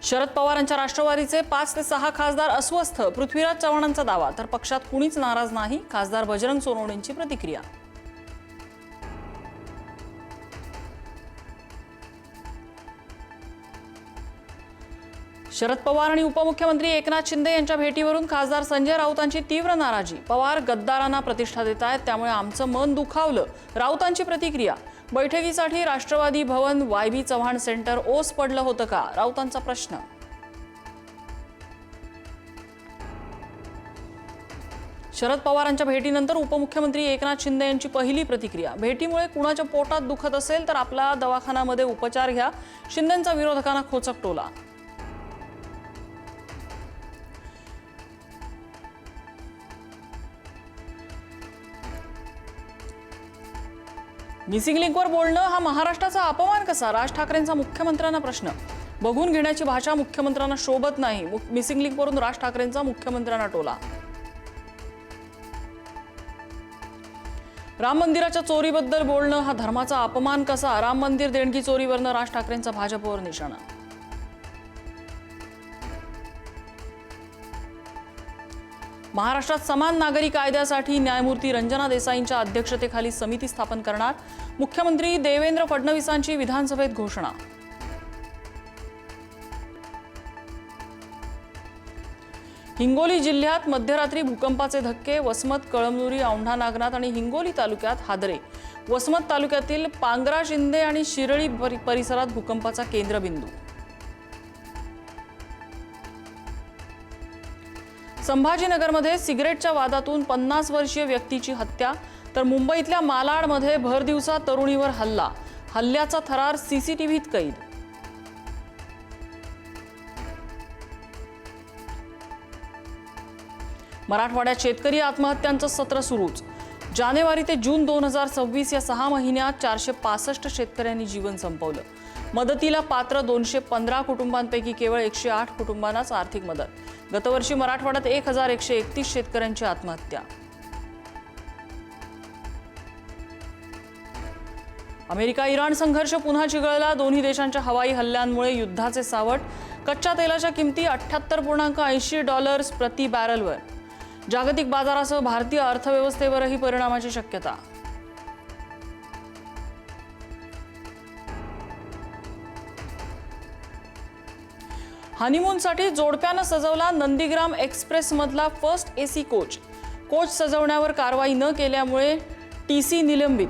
शरद पवारांच्या राष्ट्रवादीचे 5 ते 6 खासदार अस्वस्थ, पृथ्वीराज चव्हाणांचा दावा. तर पक्षात कुणीच नाराज नाही, खासदार बजरंग सोनवणेंची प्रतिक्रिया. शरद पवार आणि उपमुख्यमंत्री एकनाथ शिंदे यांच्या भेटीवरून खासदार संजय राऊतांची तीव्र नाराजी. पवार गद्दारांना प्रतिष्ठा देत आहेत, त्यामुळे आमचं मन दुखावलं, राऊतांची प्रतिक्रिया. बैठकीसाठी राष्ट्रवादी भवन वायबी चव्हाण सेंटर ओस पडलं होतं का, राऊतांचा प्रश्न. शरद पवारांच्या भेटीनंतर उपमुख्यमंत्री एकनाथ शिंदे यांची पहिली प्रतिक्रिया. भेटीमुळे कुणाच्या पोटात दुखत असेल तर आपला दवाखान्यामध्ये उपचार घ्या, शिंदेंचा विरोधकांना खोचक टोला. मिसिंग लिंकवर बोलणं हा महाराष्ट्राचा अपमान कसा, राज ठाकरेंचा मुख्यमंत्र्यांना प्रश्न. बघून घेण्याची भाषा मुख्यमंत्र्यांना शोभत नाही, मिसिंग लिंकवरून राज ठाकरेंचा मुख्यमंत्र्यांना टोला. राम मंदिराच्या चोरीबद्दल बोलणं हा धर्माचा अपमान कसा, राम मंदिर देणगी चोरीवरनं राज ठाकरेंचा भाजपवर निशाणा. महाराष्ट्रात समान नागरी कायद्यासाठी न्यायमूर्ती रंजना देसाईंच्या अध्यक्षतेखाली समिती स्थापन करणार, मुख्यमंत्री देवेंद्र फडणवीसांची विधानसभेत घोषणा. हिंगोली जिल्ह्यात मध्यरात्री भूकंपाचे धक्के, वसमत, कळमनुरी, औंढा नागनाथ आणि हिंगोली तालुक्यात हादरे. वसमत तालुक्यातील पांगरा, शिंदे आणि शिरळी परिसरात भूकंपाचा केंद्रबिंदू. संभाजीनगरमध्ये सिगरेटच्या वादातून 50 वर्षीय व्यक्तीची हत्या, तर मुंबईतल्या मालाडमध्ये भरदिवसा तरुणीवर हल्ला, हल्ल्याचा थरार सीसीटीव्हीत कैद. मराठवाड्यात शेतकरी आत्महत्यांचं सत्र सुरूच. जानेवारी ते जून 2026 या 6 महिन्यात 465 शेतकऱ्यांनी जीवन संपवलं. मदतीला पात्र 215 कुटुंबांपैकी केवळ 108 कुटुंबांनाच आर्थिक मदत. गतवर्षी मराठवाड्यात 1131 शेतकऱ्यांची आत्महत्या. अमेरिका इराण संघर्ष पुन्हा चिघळला. दोन्ही देशांच्या हवाई हल्ल्यांमुळे युद्धाचे सावट. कच्च्या तेलाच्या किमती $78.80 प्रति बॅरलवर. जागतिक बाजारासह भारतीय अर्थव्यवस्थेवरही परिणामाची शक्यता. हनीमूनसाठी जोडप्यानं सजवला नंदीग्राम एक्सप्रेस मधला फर्स्ट एसी कोच. कोच सजवण्यावर कारवाई न केल्यामुळे टीसी निलंबित.